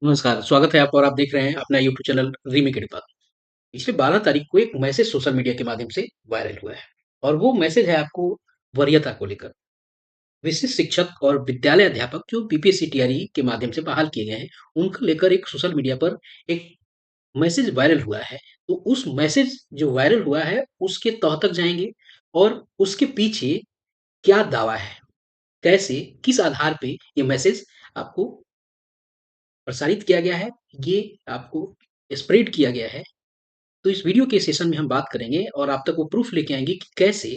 नमस्कार, स्वागत है आपका और आप देख रहे हैं अपना यूट्यूब चैनल रीमी की बात। पिछले 12 तारीख को एक मैसेज सोशल मीडिया के माध्यम से वायरल हुआ है और वो मैसेज है आपको वरीयता को लेकर। विशिष्ट शिक्षक और विद्यालय अध्यापक जो बीपीएससी टीआरई के माध्यम से बहाल किए गए हैं, उनको लेकर एक सोशल मीडिया पर एक मैसेज वायरल हुआ है। तो उस मैसेज जो वायरल हुआ है, उसके तह तक जाएँगे और उसके पीछे क्या दावा है? कैसे, किस आधार पे ये मैसेज आपको प्रसारित किया गया है, ये आपको स्प्रेड किया गया है। तो इस वीडियो के सेशन में हम बात करेंगे और आप तक वो प्रूफ लेके आएँगे कि कैसे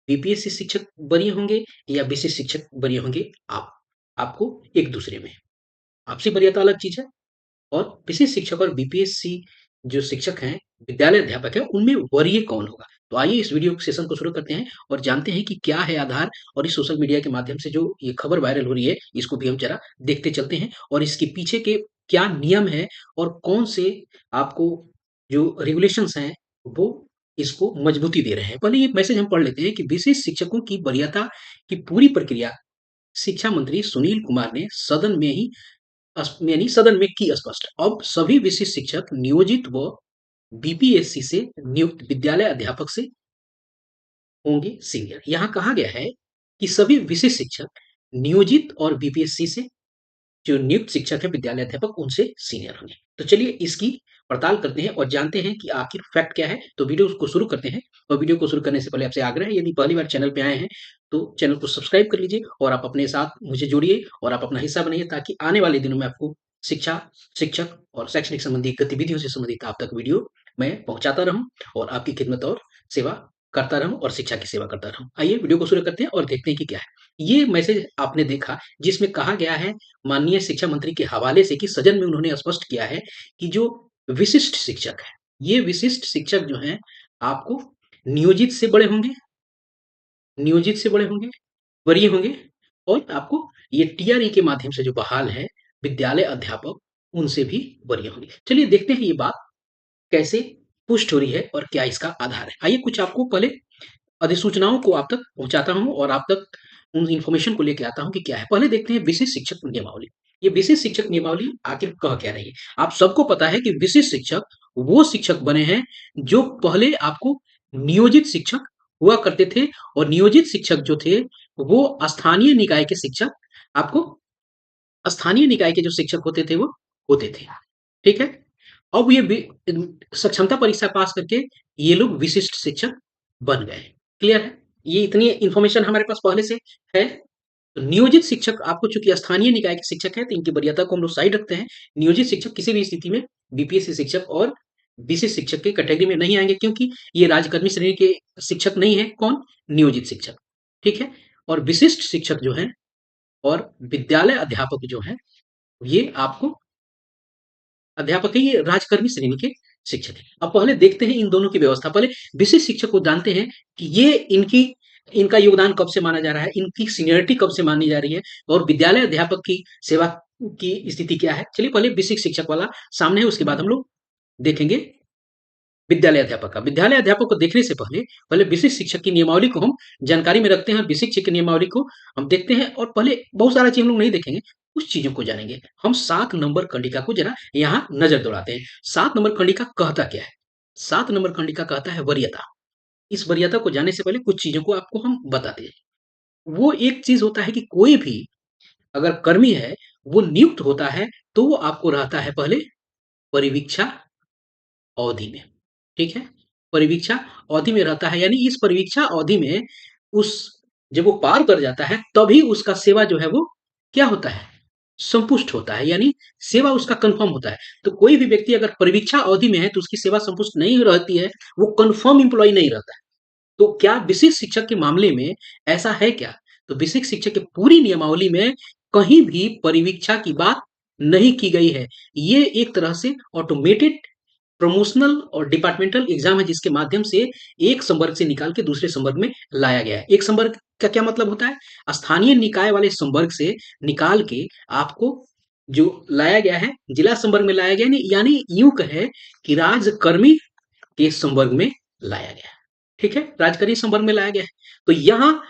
बीपीएससी शिक्षक बरी होंगे या विशिष्ट शिक्षक बरी होंगे आपको एक-दूसरे में। आपसी वरीयता अलग चीज़ है और विशिष्ट शिक्षक और बीपीएससी जो शिक्षक हैं, विद्यालय अध्यापक हैं, उनमें वरीय कौन होगा? तो आइए इस वीडियो सेशन को शुरू करते हैं और जानते हैं कि क्या है आधार और इस सोशल मीडिया के माध्यम से जो ये खबर वायरल हो रही है, इसको भी हम ज़रा देखते चलते हैं और इसके पीछे के क्या नियम हैं और कौन से आपको जो रेगुलेशंस हैं, वो इसको मजबूती दे रहे हैं। पहले ये मैसेज हम पढ़ लेते हैं कि विशिष्ट शिक्षकों की वरीयता की पूरी प्रक्रिया शिक्षा मंत्री सुनील कुमार ने सदन में ही यानी सदन में की स्पष्ट। अब सभी विशिष्ट शिक्षक नियोजित व बीपीएससी से नियुक्त विद्यालय अध्यापक से होंगे सीनियर। यहाँ कहा गया है कि सभी विशिष्ट शिक्षक नियोजित और बीपीएससी से जो नियुक्त शिक्षक है विद्यालय अध्यापक उनसे सीनियर होंगे। तो चलिए इसकी पड़ताल करते हैं और जानते हैं कि आखिर फैक्ट क्या है। तो वीडियो को शुरू करते हैं और वीडियो को शुरू करने से पहले आपसे आग्रह है यदि पहली बार चैनल पे आए हैं तो चैनल को सब्सक्राइब कर लीजिए और आप अपने साथ मुझे जोड़िए और आप अपना हिस्सा बनिए ताकि आने वाले दिनों में आपको शिक्षा, शिक्षक और शैक्षणिक संबंधी गतिविधियों से संबंधित आप तक वीडियो मैं पहुँचाता रहूँ और आपकी खिदमत और सेवा करता रहूँ और शिक्षा की सेवा करता रहूँ। आइए वीडियो को शुरू करते हैं और देखते हैं कि क्या है। ये मैसेज आपने देखा जिसमें कहा गया है माननीय शिक्षा मंत्री के हवाले से कि सदन में उन्होंने स्पष्ट किया है कि जो विशिष्ट शिक्षक है, ये विशिष्ट शिक्षक जो हैं आपको नियोजित से बड़े होंगे, नियोजित से बड़े होंगे, वरीय होंगे और आपको ये टीआरई के माध्यम से जो बहाल है विद्यालय अध्यापक उनसे भी वरीय होंगे। चलिए देखते हैं ये बात कैसे पुष्ट हो रही है और क्या इसका आधार है। आइए कुछ आपको पहले अधिसूचनाओं को आप तक पहुँचाता हूँ और आप तक उन इन्फॉर्मेशन को लेके आता हूँ कि क्या है। पहले देखते हैं विशिष्ट शिक्षक नियमावली। ये विशिष्ट शिक्षक नियमावली आखिर कह क्या रही है? आप सबको पता है कि विशिष्ट शिक्षक वो शिक्षक बने हैं जो पहले आपको नियोजित शिक्षक हुआ करते थे और नियोजित शिक्षक जो थे वो स्थानीय निकाय के शिक्षक आपको स्थानीय निकाय के जो शिक्षक होते थे वो होते थे। ठीक है? अब ये सक्षमता परीक्षा पास करके ये लोग विशिष्ट शिक्षक बन गए। क्लियर है? ये इतनी इन्फॉर्मेशन हमारे पास पहले से है। तो नियोजित शिक्षक आपको चूँकि स्थानीय निकाय के शिक्षक हैं, तो इनकी वरीयता को हम लोग साइड रखते हैं। नियोजित शिक्षक किसी भी स्थिति में बीपीएससी शिक्षक और विशिष्ट शिक्षक की कैटेगरी में नहीं आएँगे क्योंकि ये राजकर्मी श्रेणी के शिक्षक नहीं हैं। कौन? नियोजित शिक्षक। ठीक है? और विशिष्ट शिक्षक जो हैं और विद्यालय अध्यापक जो हैं, ये आपको अध्यापक है, ये राजकर्मी श्रेणी के शिक्षक हैं। अब पहले देखते हैं इन दोनों की व्यवस्था। पहले विशिष्ट शिक्षक को जानते हैं कि ये इनका योगदान कब से माना जा रहा है, इनकी सीनियरिटी कब से मानी जा रही है और विद्यालय अध्यापक की सेवा की स्थिति क्या है। चलिए पहले विशिष्ट शिक्षक वाला सामने है, उसके बाद हम लोग देखेंगे विद्यालय अध्यापक का। विद्यालय अध्यापक को देखने से पहले विशिष्ट शिक्षक की नियमावली को हम जानकारी में रखते हैं और विशिष्ट शिक्षक की नियमावली को हम देखते हैं और पहले बहुत सारा चीज़ हम लोग नहीं देखेंगे, कुछ चीज़ों को जानेंगे। हम 7 नंबर कंडिका को ज़रा यहाँ नज़र दौड़ाते हैं। 7 नंबर कंडिका कहता क्या है? 7 नंबर कंडिका कहता है वरीयता। इस वरीयता को जानने से पहले कुछ चीज़ों को आपको हम बताते हैं। वो एक चीज़ होता है कि कोई भी अगर कर्मी है, वो नियुक्त होता है, तो वो आपको रहता है पहले परिवीक्षा अवधि में, ठीक है? परिवीक्षा अवधि में रहता है यानी इस परिवीक्षा अवधि में उस जब वो पार कर जाता है तभी उसका सेवा जो है वो क्या होता है? संपुष्ट होता है यानी सेवा उसका कन्फर्म होता है। तो कोई भी व्यक्ति अगर परिवीक्षा अवधि में है तो उसकी सेवा संपुष्ट नहीं रहती है, वो कन्फर्म एम्प्लॉयी नहीं रहता है। तो क्या विशिष्ट शिक्षक के मामले में ऐसा है क्या? तो विशिष्ट शिक्षक की पूरी नियमावली में कहीं भी परिवीक्षा की बात नहीं की गई है। ये एक तरह से ऑटोमेटेड प्रमोशनल और डिपार्टमेंटल एग्जाम है जिसके माध्यम से एक संवर्ग से निकाल के दूसरे संवर्ग में लाया गया है। एक संवर्ग का क्या मतलब होता है? स्थानीय निकाय वाले संवर्ग से निकाल के आपको जो लाया गया है, जिला संवर्ग में लाया गया यानी यूँ कहें कि राजकर्मी के संवर्ग में लाया गया है। ठीक है? राजकर्मी संवर्ग में लाया गया है। तो यहाँ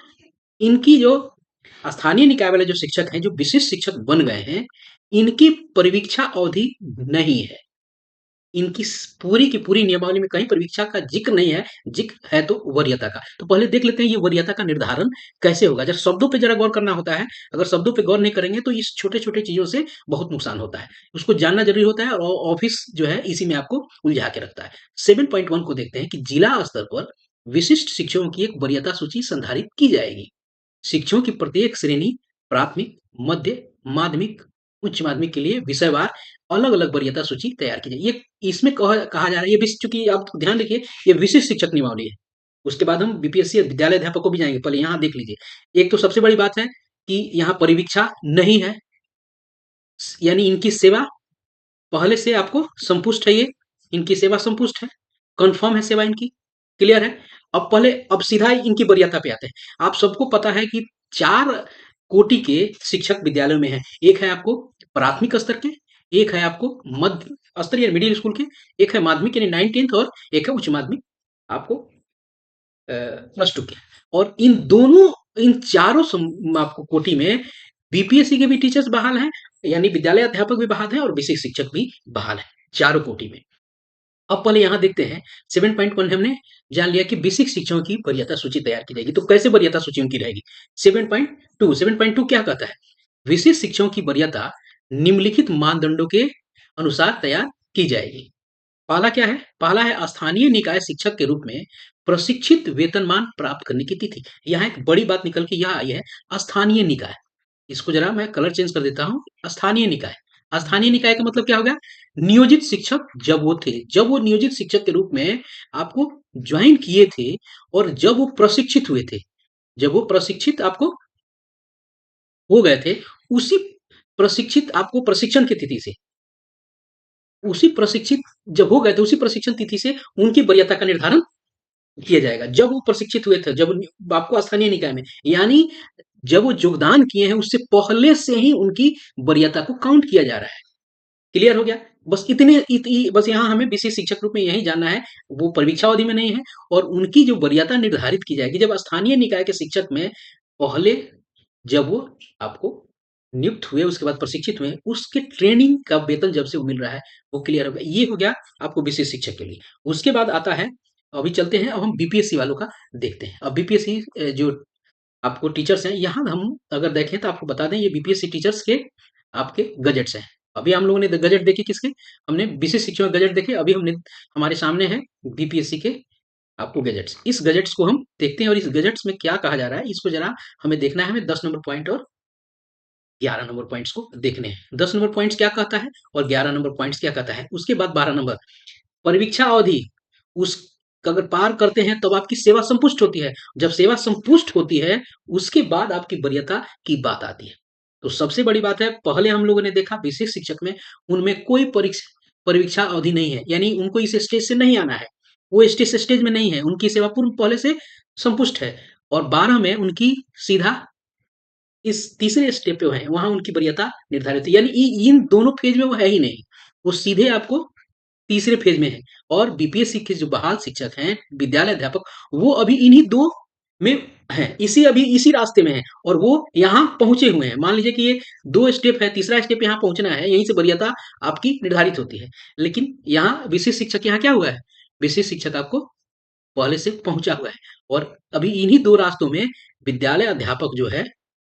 इनकी जो स्थानीय निकाय वाले जो शिक्षक हैं, जो विशिष्ट शिक्षक बन गए हैं, इनकी परिवीक्षा अवधि नहीं है। इनकी पूरी की पूरी नियमावली में कहीं परीक्षा का जिक्र नहीं है, जिक्र है तो वरीयता का। तो पहले देख लेते हैं ये वरीयता का निर्धारण कैसे होगा। जब शब्दों पे जरा गौर करना होता है, अगर शब्दों पे गौर नहीं करेंगे तो इस छोटे-छोटे चीज़ों से बहुत नुकसान होता है। उसको जानना ज़रूरी होता है और ऑफिस जो है इसी में आपको उलझा के रखता है। 7.1 को देखते हैं कि जिला स्तर पर विशिष्ट शिक्षकों की एक वरीयता सूची संधारित की जाएगी। शिक्षकों की प्रत्येक श्रेणी प्राथमिक, मध्य, माध्यमिक, उच्च माध्यमिक के लिए विषयवार अलग-अलग वरीयता सूची तैयार की जाए। ये इसमें कहा जा रहा है, ये चूँकि आप ध्यान रखिए, ये विशिष्ट शिक्षक नियमावली है। उसके बाद हम बीपीएससी विद्यालय अध्यापक को भी जाएँगे, पहले यहाँ देख लीजिए। एक तो सबसे बड़ी बात है कि यहाँ परिवीक्षा नहीं है, यानी इनकी सेवा पहले से आपको संपुष्ट है ये, इनकी सेवा संपुष्ट है, कन्फर्म है सेवा इनकी, क्लियर है। अब सीधा इनकी वरीयता पे आते हैं। आप सबको पता है कि 4 कोटि के शिक्षक विद्यालयों में हैं। एक है आपको प्राथमिक स्तर के, एक है आपको मध्य स्तर या मिडिल स्कूल के, एक है माध्यमिक यानी 9th-10th और एक है उच्च माध्यमिक आपको +2 के। और इन चारों आपको कोटि में बीपीएससी के भी टीचर्स बहाल हैं, यानी विद्यालय अध्यापक भी बहाल हैं और विशेष शिक्षक भी बहाल हैं, चारों कोटि में। अब पहले यहाँ देखते हैं 7.1 हमने जान लिया कि बेसिक शिक्षकों की वरीयता सूची तैयार की जाएगी। तो कैसे वरीयता सूची उनकी रहेगी? 7.2 क्या कहता है? विशिष्ट शिक्षकों की वरीयता निम्नलिखित मानदंडों के अनुसार तैयार की जाएगी। पहला क्या है? पहला है स्थानीय निकाय शिक्षक के रूप में प्रशिक्षित वेतनमान प्राप्त करने की तिथि। यहाँ एक बड़ी बात निकल के यह आई है, स्थानीय निकाय। इसको जरा मैं कलर चेंज कर देता हूँ। स्थानीय निकाय। स्थानीय निकाय का मतलब क्या हो गया? नियोजित शिक्षक जब वो थे, जब वो नियोजित शिक्षक के रूप में आपको ज्वाइन किए थे और जब वो प्रशिक्षित हुए थे, जब वो प्रशिक्षित आपको हो गए थे, उसी प्रशिक्षित आपको प्रशिक्षण की तिथि से, उसी प्रशिक्षित जब हो गए थे, उसी प्रशिक्षण तिथि से उनकी वरीयता का निर्धारण किया जाएगा। जब वो प्रशिक्षित हुए थे, जब आपको स्थानीय निकाय में, यानी जब वो योगदान किए हैं उससे पहले से ही उनकी वरीयता को काउंट किया जा रहा है। क्लियर हो गया? बस बस यहाँ हमें विशेष शिक्षक रूप में यही जानना है, वो परीक्षा अवधि में नहीं है और उनकी जो वरीयता निर्धारित की जाएगी जब स्थानीय निकाय के शिक्षक में पहले जब वो आपको नियुक्त हुए, उसके बाद प्रशिक्षित हुए, उसके ट्रेनिंग का वेतन जब से वो मिल रहा है, वो क्लियर हो गया। ये हो गया आपको विशेष शिक्षक के लिए। उसके बाद आता है, अभी चलते हैं, अब हम बीपीएससी वालों का देखते हैं। अब बीपीएससी जो आपको टीचर्स हैं, यहाँ हम अगर देखें तो आपको बता दें ये बीपीएससी टीचर्स के आपके गजेट्स हैं। अभी हम लोगों ने गजेट देखे किसके? हमने विशेष शिक्षक गजेट देखे, अभी हमने हमारे सामने है बीपीएससी के आपको गजेट्स। इस गजेट्स को हम देखते हैं और इस गजेट्स में क्या कहा जा रहा है, इसको ज़रा हमें देखना है। हमें 10 नंबर पॉइंट और 11 नंबर पॉइंट्स को देखने हैं। 10 नंबर पॉइंट्स क्या कहता है और 11 नंबर पॉइंट्स क्या कहता है। उसके बाद 12 नंबर परीक्षा अवधि उस अगर पार करते हैं तब आपकी सेवा संपुष्ट होती है। जब सेवा संपुष्ट होती है उसके बाद आपकी वरीयता की बात आती है। तो सबसे बड़ी बात है, पहले हम लोगों ने देखा विशेष शिक्षक में उनमें कोई परीक्षा अवधि नहीं है, यानी उनको इस स्टेज से नहीं आना है, वो स्टेज में नहीं है, उनकी सेवा पूर्व पहले से संपुष्ट है। और 12 में उनकी सीधा इस तीसरे स्टेप पे है, वहां उनकी वरीयता निर्धारित है, यानी इन दोनों फेज में वो है ही नहीं, वो सीधे आपको तीसरे फेज में है। और बीपीएससी के जो बहाल शिक्षक हैं, विद्यालय अध्यापक, वो अभी इन्हीं दो में हैं, अभी इसी रास्ते में हैं और वो यहाँ पहुंचे हुए हैं। मान लीजिए कि ये 2 स्टेप है, तीसरा स्टेप यहाँ पहुंचना है, यहीं से वरीयता आपकी निर्धारित होती है। लेकिन यहाँ विशेष शिक्षक यहाँ क्या हुआ है? विशेष शिक्षक आपको पहले से पहुंचा हुआ है और अभी इन्हीं 2 रास्तों में विद्यालय अध्यापक जो है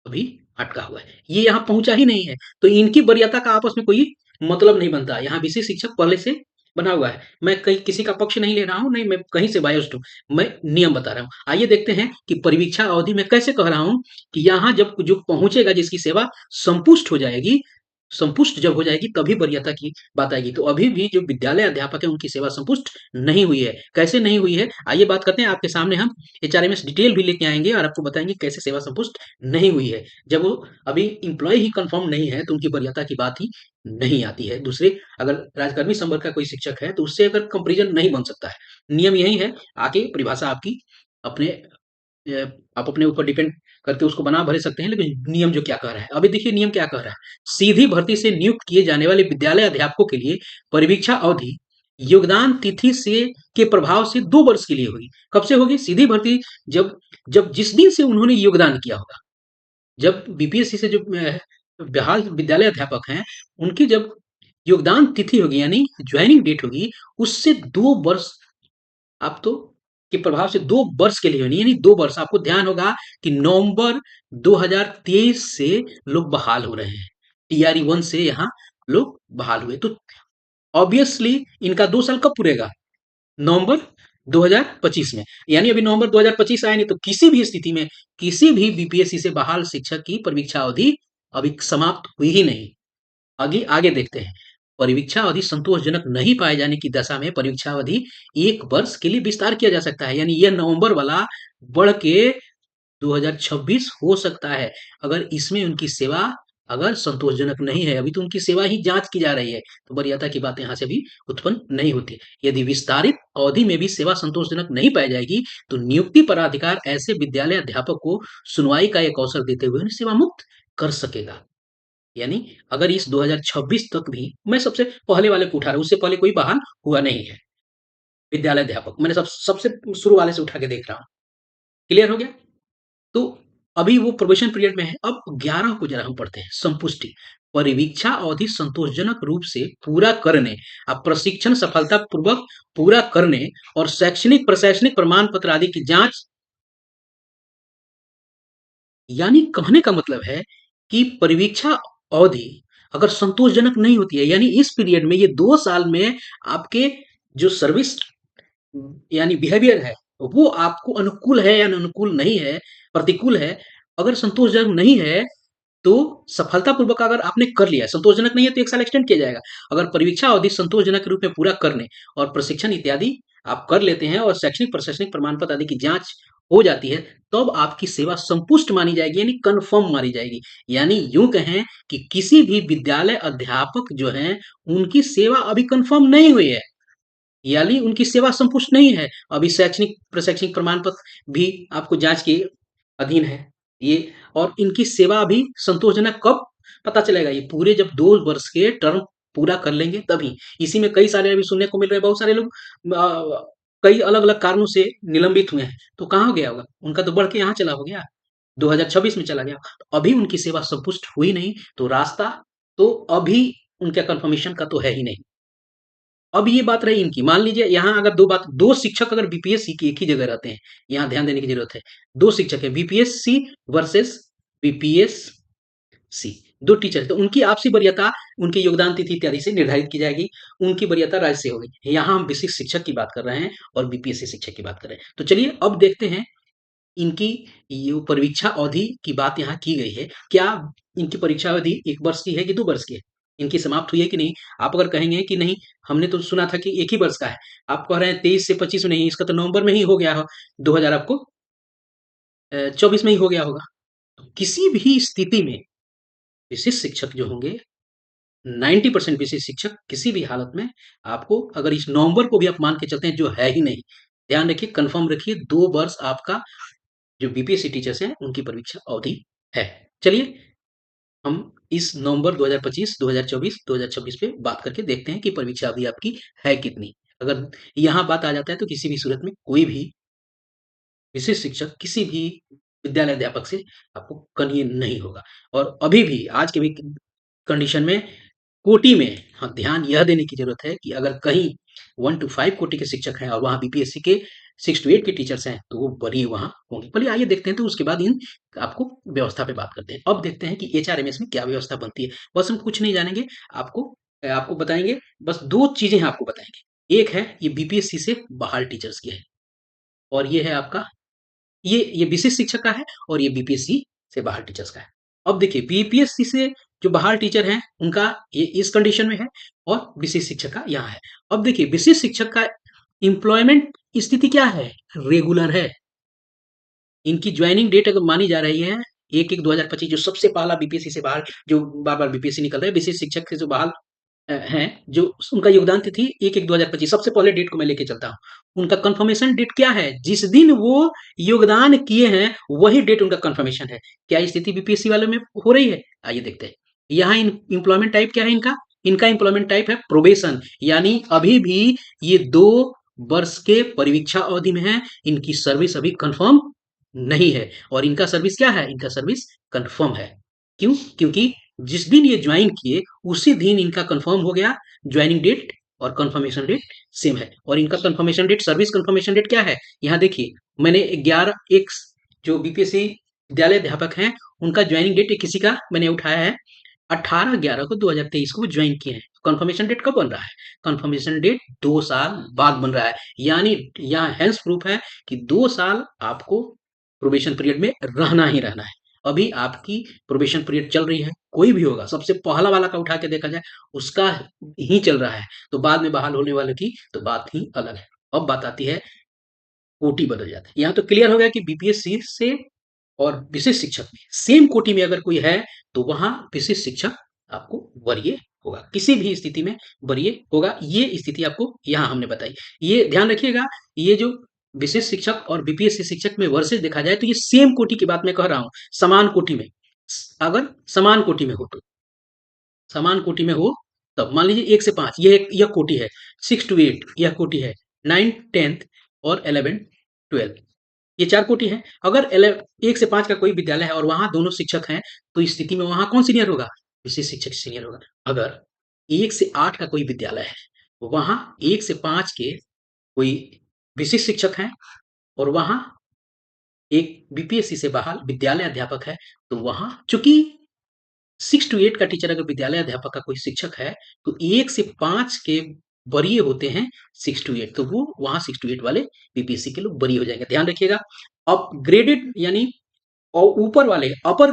अभी अटका हुआ है। ये यहाँ पहुंचा ही नहीं है, तो इनकी वरीयता का आपस में कोई मतलब नहीं बनता। यहाँ विशेष शिक्षक पहले से बना हुआ है। मैं कहीं किसी का पक्ष नहीं ले रहा हूँ, नहीं मैं कहीं से बायस्ड हूँ, मैं नियम बता रहा हूँ। आइए देखते हैं कि परिवीक्षा अवधि में कैसे कह रहा हूँ कि यहाँ जब जो पहुंचेगा, जिसकी सेवा संपुष्ट हो जाएगी, संपुष्ट जब हो जाएगी तभी वरीयता की बात आएगी। तो अभी भी जो विद्यालय अध्यापक है उनकी सेवा संपुष्ट नहीं हुई है। कैसे नहीं हुई है, आइए बात करते हैं। आपके सामने हम एचआरएमएस डिटेल भी लेके आएंगे और आपको बताएंगे कैसे सेवा संपुष्ट नहीं हुई है। जब वो अभी एम्प्लॉय ही कंफर्म नहीं है तो उनकी वरीयता की बात ही नहीं आती है। दूसरे अगर राजकर्मी संवर्ग का कोई शिक्षक है तो उससे अगर कंपेरिजन नहीं बन सकता है। नियम यही है, आगे परिभाषा आपकी अपने आप अपने ऊपर डिपेंड करके उसको बना भरे सकते हैं, लेकिन नियम जो क्या कह रहा है, अभी देखिए नियम क्या कह रहा है। सीधी भर्ती से नियुक्त किए जाने वाले विद्यालय अध्यापकों के लिए परिवीक्षा अवधि योगदान तिथि से के प्रभाव से 2 वर्ष के लिए होगी। कब से होगी? सीधी भर्ती जब जब जिस दिन से उन्होंने योगदान किया होगा, जब बीपीएससी से जो बहाल विद्यालय अध्यापक हैं, उनकी जब योगदान तिथि होगी यानी जॉइनिंग डेट होगी, उससे 2 वर्ष आप तो के प्रभाव से 2 वर्ष के लिए होनी यानी 2 वर्ष आपको ध्यान होगा कि नवंबर 2023 से लोग बहाल हो रहे हैं। टीआरई 1 से यहाँ लोग बहाल हुए। तो ऑब्वियसली इनका 2 साल कब पूरेगा? नवंबर 2025 में। यानी अभी नवंबर 2025 आया नहीं तो किसी भी स्थिति में किसी भी बीपीएससी से बहाल शिक्षक की परीक्षा अवधि अभी समाप्त हुई ही नहीं। आगे आगे देखते हैं। परीक्षा अवधि संतोषजनक नहीं पाए जाने की दशा में परीक्षा अवधि 1 वर्ष के लिए विस्तार किया जा सकता है। यानी यह नवंबर वाला बढ़ के 2026 हो सकता है। अगर इसमें उनकी सेवा अगर संतोषजनक नहीं है, अभी तो उनकी सेवा ही जांच की जा रही है, तो वरीयता की बात यहाँ से भी उत्पन्न नहीं होती। यदि विस्तारित अवधि में भी सेवा संतोषजनक नहीं पाई जाएगी, तो नियुक्ति पराधिकार ऐसे विद्यालय अध्यापक को सुनवाई का एक अवसर देते हुए उन्हें सेवा मुक्त कर सकेगा। यानी अगर इस 2026 तक भी मैं सबसे पहले वाले को उठा रहा हूँ, उससे पहले कोई बहाल हुआ नहीं है विद्यालय अध्यापक। मैंने सबसे शुरू वाले से उठा के देख रहा हूँ। क्लियर हो गया? तो अभी वो प्रोबेशन पीरियड में है। अब 11 को जरा हम पढ़ते हैं। संपुष्टि परिवीक्षा अवधि संतोषजनक रूप से पूरा करने, अब प्रशिक्षण सफलतापूर्वक पूरा करने और शैक्षणिक प्रशासनिक प्रमाण पत्र आदि की जांच। यानी कहने का मतलब है कि परिवीक्षा अवधि अगर संतोषजनक नहीं होती है, यानी इस पीरियड में ये 2 साल में आपके जो सर्विस यानी बिहेवियर है, वो आपको अनुकूल है या अनुकूल नहीं है, प्रतिकूल है, अगर संतोषजनक नहीं है, तो सफलतापूर्वक अगर आपने कर लिया है, संतोषजनक नहीं है तो 1 साल एक्सटेंड किया जाएगा। अगर परीक्षा अवधि संतोषजनक के रूप में पूरा करने और प्रशिक्षण इत्यादि आप कर लेते हैं और शैक्षणिक प्रशासनिक प्रमाण पत्र आदि की जांच हो जाती है, तब आपकी सेवा संपुष्ट मानी जाएगी यानी कन्फर्म मानी जाएगी। यानी यूं कहें कि किसी भी विद्यालय अध्यापक जो हैं, उनकी सेवा अभी कन्फर्म नहीं हुई है, यानी उनकी सेवा संपुष्ट नहीं है। अभी शैक्षणिक प्रशैक्षणिक प्रमाण पत्र भी आपको जांच के अधीन है ये, और इनकी सेवा भी संतोषजनक कब पता चलेगा? ये पूरे जब 2 वर्ष के टर्म पूरा कर लेंगे तभी। इसी में कई सारे अभी सुनने को मिल रहे हैं, बहुत सारे लोग कई अलग-अलग कारणों से निलंबित हुए हैं। तो कहाँ गया होगा? उनका तो बढ़ के यहाँ चला हो गया, 2026 में चला गया। तो अभी उनकी सेवा संपुष्ट हुई नहीं, तो रास्ता तो अभी उनके कन्फर्मेशन का तो है ही नहीं। अब ये बात रही इनकी, मान लीजिए यहाँ अगर 2 शिक्षक अगर बीपीएससी की एक ही जगह रहते हैं, यहाँ ध्यान देने की जरूरत है। 2 शिक्षक है, बीपीएससी वर्सेस बीपीएससी, 2 टीचर है, तो उनकी आपसी वरीयता उनके योगदान तिथि इत्यादि से निर्धारित की जाएगी। उनकी वरीयता राज्य से होगी। यहाँ हम विशिष्ट शिक्षक की बात कर रहे हैं और बीपीएससी शिक्षक की बात कर रहे हैं। तो चलिए अब देखते हैं इनकी ये परीक्षा अवधि की बात यहाँ की गई है। क्या इनकी परीक्षा अवधि 1 वर्ष की है कि 2 वर्ष की है? इनकी समाप्त हुई है कि नहीं? आप अगर कहेंगे कि नहीं, हमने तो सुना था कि 1 ही वर्ष का है। आप कह रहे हैं 23 से 25 में नहीं, इसका तो नवंबर में ही हो गया हो, 2000 आपको 24 में ही हो गया होगा। तो किसी भी स्थिति में विशिष्ट शिक्षक जो होंगे, 90% विशिष्ट शिक्षक किसी भी हालत में आपको अगर इस नवंबर को भी आप मान के चलते हैं जो है ही नहीं, ध्यान रखिए, कन्फर्म रखिए, 2 वर्ष आपका जो बीपीएससी टीचर्स हैं उनकी परीक्षा अवधि है। चलिए हम इस नवंबर 2025, 2024, 2026 पे बात करके देखते हैं कि परीक्षा अवधि आपकी है कितनी। अगर यहाँ बात आ जाता है तो किसी भी सूरत में कोई भी विशिष्ट शिक्षक किसी भी विद्यालय अध्यापक से आपको कनीय नहीं होगा। और अभी भी आज के भी कंडीशन में कोटि में हाँ, ध्यान यह देने की ज़रूरत है कि अगर कहीं 1 टू 5 कोटि के शिक्षक हैं और वहाँ बीपीएससी के 6 टू 8 के टीचर्स हैं, तो वो वरीय वहाँ होंगे। चलिए आइए देखते हैं, तो उसके बाद इन आपको व्यवस्था पे बात करते हैं। अब देखते हैं कि एचआरएमएस में क्या व्यवस्था बनती है। बस हम कुछ नहीं जानेंगे, आपको आपको बताएँगे, बस 2 चीज़ें आपको बताएँगे। एक है ये बीपीएससी से बहाल टीचर्स की है और ये है आपका ये विशिष्ट शिक्षक का है और ये बीपीएससी से बहाल टीचर्स का है। अब देखिए बीपीएससी से जो बहाल टीचर हैं उनका ये इस कंडीशन में है और विशिष्ट शिक्षक का यहाँ है। अब देखिए विशिष्ट शिक्षक का एम्प्लॉयमेंट स्थिति क्या है? रेगुलर है। इनकी ज्वाइनिंग डेट अगर मानी जा रही है 1/1/2025, जो सबसे पहला बीपीएससी से बाहर जो बार-बार बीपीएससी निकल रहे हैं, विशिष्ट शिक्षक से जो बहाल हैं, जो उनका योगदान तिथि 1/1/2025 सबसे पहले डेट को मैं लेके चलता हूँ। उनका कंफर्मेशन डेट क्या है? जिस दिन वो योगदान किए हैं, वही डेट उनका कंफर्मेशन है। क्या स्थिति बीपीएससी वालों में हो रही है? आइए देखते हैं। यहाँ एम्प्लॉयमेंट टाइप क्या है इनका? इनका एम्प्लॉयमेंट टाइप है प्रोबेशन, यानी अभी भी ये 2 वर्ष के परिवीक्षा अवधि में है। इनकी सर्विस अभी कंफर्म नहीं है और इनका सर्विस क्या है? इनका सर्विस कंफर्म है। क्यों? क्योंकि जिस दिन ये ज्वाइन किए उसी दिन इनका कंफर्म हो गया, ज्वाइनिंग डेट और कंफर्मेशन डेट सेम है। और इनका confirmation date, service confirmation date क्या है, यहाँ देखिए मैंने 11 एक जो बीपीएससी विद्यालय अध्यापक हैं उनका ज्वाइनिंग डेट किसी का मैंने उठाया है 18/11 को 2023 को वो ज्वाइन किए हैं। कंफर्मेशन डेट कब बन रहा है, कंफर्मेशन डेट 2 साल बाद बन रहा है। यानी यहाँ हेल्थ प्रूफ है कि 2 साल आपको प्रोबेशन पीरियड में रहना ही रहना है। अभी आपकी प्रोबेशन पीरियड चल रही है, कोई भी होगा सबसे पहला वाला का उठा के देखा जाए उसका ही चल रहा है, तो बाद में बहाल होने वाले की तो बात ही अलग है। अब बात आती है कोटि बदल जाता है। यहाँ तो क्लियर हो गया कि बीपीएससी से और विशेष शिक्षक में सेम कोटि में अगर कोई है तो वहां विशेष शिक्षक आपको वरीय होगा, किसी भी स्थिति में वरीय होगा। ये स्थिति आपको यहाँ हमने बताई, ये ध्यान रखिएगा। ये जो विशेष शिक्षक और बीपीएससी शिक्षक में वर्सेज देखा जाए तो ये सेम कोटि की बात मैं कह रहा हूँ। समान कोटि में, अगर समान कोटि में हो तो, समान कोटि में हो तब मान लीजिए 1 से 5 यह कोटि है, 6 to 8 यह कोटि है, 9th 10th और 11th 12 ये 4 कोटि हैं। अगर 1 से 5 का कोई विद्यालय है और वहां दोनों शिक्षक हैं तो इस स्थिति में वहां कौन सीनियर होगा, विशेष शिक्षक सीनियर होगा। अगर 1 से 8 का कोई विद्यालय है तो वहां 1 से 5 के कोई विशेष शिक्षक हैं और वहां एक बीपीएससी से बहाल विद्यालय अध्यापक है, तो वहां चूंकि 6 to 8 का टीचर अगर विद्यालय अध्यापक का कोई शिक्षक है तो 1 से 5 के वरीय होते हैं 6 to 8, तो वो वहां 6 to 8 वाले बीपीएससी के लोग वरीय हो जाएंगे। ध्यान रखिएगा। अपग्रेडेड यानी और ऊपर वाले अपर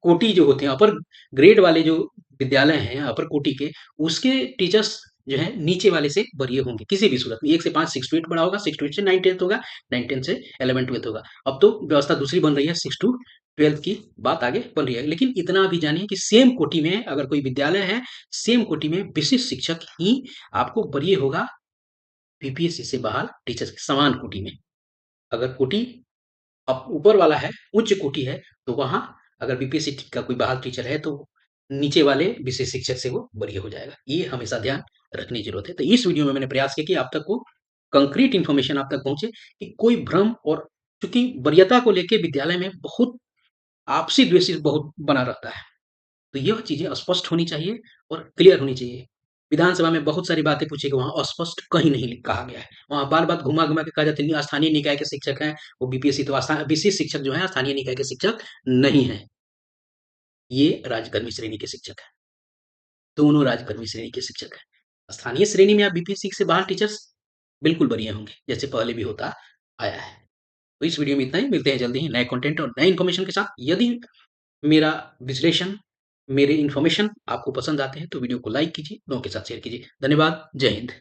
कोटि जो होते हैं, अपर ग्रेड वाले जो विद्यालय हैं अपर कोटि के, उसके टीचर्स जो है नीचे वाले से वरीय होंगे किसी भी सूरत में। 1 से 5 6 to 8 बड़ा होगा, 6 to 8 से 9th 10th होगा, 9th 10th से 11th 12th होगा। अब तो व्यवस्था दूसरी बन रही है, 6 to 12 की बात आगे बन रही है। लेकिन इतना भी जानिए कि सेम कोटि में अगर कोई विद्यालय है, सेम कोटि में विशिष्ट शिक्षक ही आपको वरीय होगा बीपीएससी से बहाल टीचर्स के समान कोटि में। अगर कोटि अब ऊपर वाला है, उच्च कोटि है, तो वहाँ अगर बीपीएससी का कोई बहाल टीचर है तो नीचे वाले विशेष शिक्षक से वो वरीय हो जाएगा। ये हमेशा ध्यान रखने की जरूरत है। तो इस वीडियो में मैंने प्रयास किया कि आप तक वो कंक्रीट इन्फॉर्मेशन आप तक पहुंचे कि कोई भ्रम, और चूंकि वरीयता को लेके विद्यालय में बहुत आपसी द्वेष बहुत बना रहता है, तो यह चीजें स्पष्ट होनी चाहिए और क्लियर होनी चाहिए। विधानसभा में बहुत सारी बातें पूछी गई, वहां अस्पष्ट कहीं नहीं कहा गया है। वहां बार बार घुमा घुमा के कहा जाता है स्थानीय निकाय के शिक्षक हैं, वो बीपीएससी तो विशेष शिक्षक जो है स्थानीय निकाय के शिक्षक नहीं है, ये राज्यकर्मी श्रेणी के शिक्षक है। दोनों राज्यकर्मी श्रेणी के शिक्षक हैं। स्थानीय श्रेणी में आप बीपीएससी से बाहर टीचर्स बिल्कुल बढ़िया होंगे, जैसे पहले भी होता आया है। तो इस वीडियो में इतना ही, मिलते हैं जल्दी ही नए कंटेंट और नए इन्फॉर्मेशन के साथ। यदि मेरा विश्लेषण, मेरे इन्फॉर्मेशन आपको पसंद आते हैं तो वीडियो को लाइक कीजिए, लोगों के साथ शेयर कीजिए। धन्यवाद। जय हिंद।